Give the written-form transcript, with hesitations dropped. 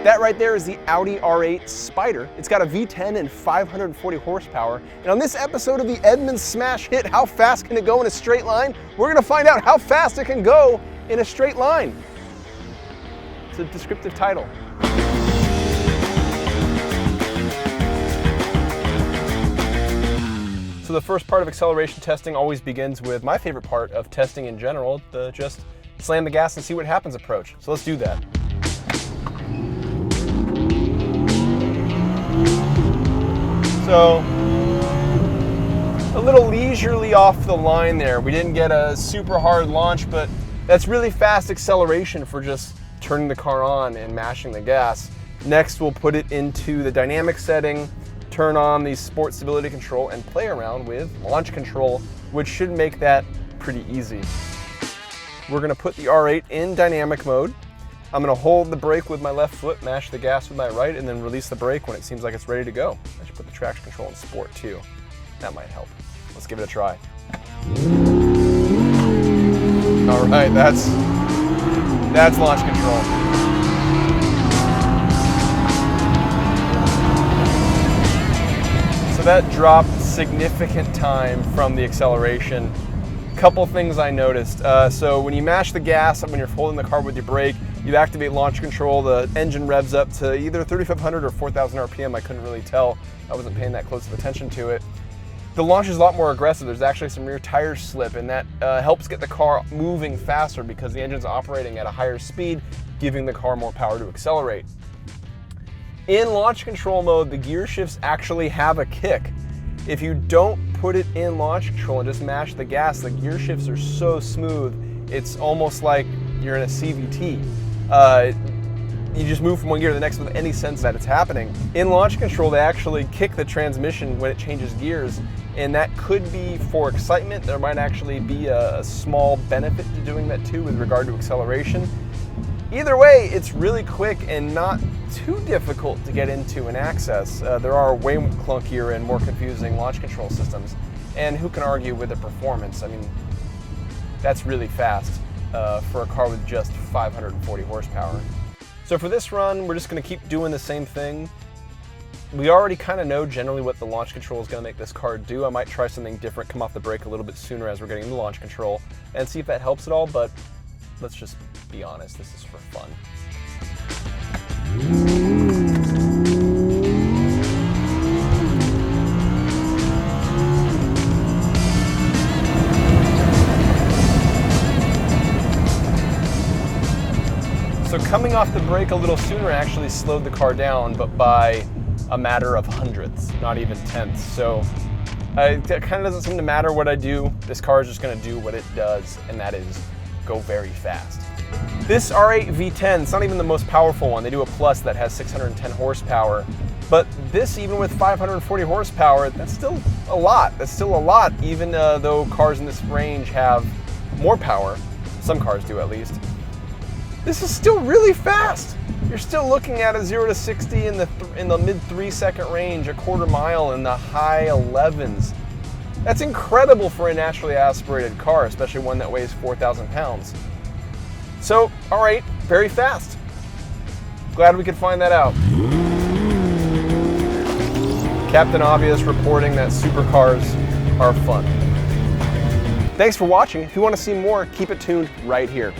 That right there is the Audi R8 Spyder. It's got a V10 and 540 horsepower. And on this episode of the Edmunds Smash Hit, How Fast Can It Go in a Straight Line? We're gonna find out how fast it can go in a straight line. It's a descriptive title. So the first part of acceleration testing always begins with my favorite part of testing in general, the just slam the gas and see what happens approach. So let's do that. So, a little leisurely off the line there. We didn't get a super hard launch, but that's really fast acceleration for just turning the car on and mashing the gas. Next, we'll put it into the dynamic setting, turn on the sport stability control, and play around with launch control, which should make that pretty easy. We're gonna put the R8 in dynamic mode. I'm gonna hold the brake with my left foot, mash the gas with my right, and then release the brake when it seems like it's ready to go. I should put the traction control in sport too. That might help. Let's give it a try. All right, that's launch control. So that dropped significant time from the acceleration. Couple things I noticed. So when you mash the gas, when you're holding the car with your brake, you activate launch control, the engine revs up to either 3,500 or 4,000 RPM. I couldn't really tell. I wasn't paying that close of attention to it. The launch is a lot more aggressive. There's actually some rear tire slip, and that helps get the car moving faster because the engine's operating at a higher speed, giving the car more power to accelerate. In launch control mode, the gear shifts actually have a kick. If you don't put it in launch control and just mash the gas, the gear shifts are so smooth, it's almost like you're in a CVT. You just move from one gear to the next with any sense that it's happening. In launch control, they actually kick the transmission when it changes gears, and that could be for excitement. There might actually be a small benefit to doing that too with regard to acceleration. Either way, it's really quick and not too difficult to get into and access. There are way clunkier and more confusing launch control systems, and who can argue with the performance? I mean, that's really fast for a car with just 540 horsepower. So for this run, we're just gonna keep doing the same thing. We already kind of know generally what the launch control is gonna make this car do. I might try something different, come off the brake a little bit sooner as we're getting into launch control and see if that helps at all, but let's just be honest, this is for fun. So coming off the brake a little sooner actually slowed the car down, but by a matter of hundredths, not even tenths. So it kind of doesn't seem to matter what I do. This car is just gonna do what it does, and that is go very fast. This R8 V10, it's not even the most powerful one. They do a Plus that has 610 horsepower. But this, even with 540 horsepower, that's still a lot. That's still a lot, even though cars in this range have more power. Some cars do, at least. This is still really fast. You're still looking at a 0 to 60 in the mid 3-second range, a quarter mile in the high 11s. That's incredible for a naturally aspirated car, especially one that weighs 4,000 pounds. So, all right, very fast. Glad we could find that out. Captain Obvious reporting that supercars are fun. Thanks for watching. If you want to see more, keep it tuned right here.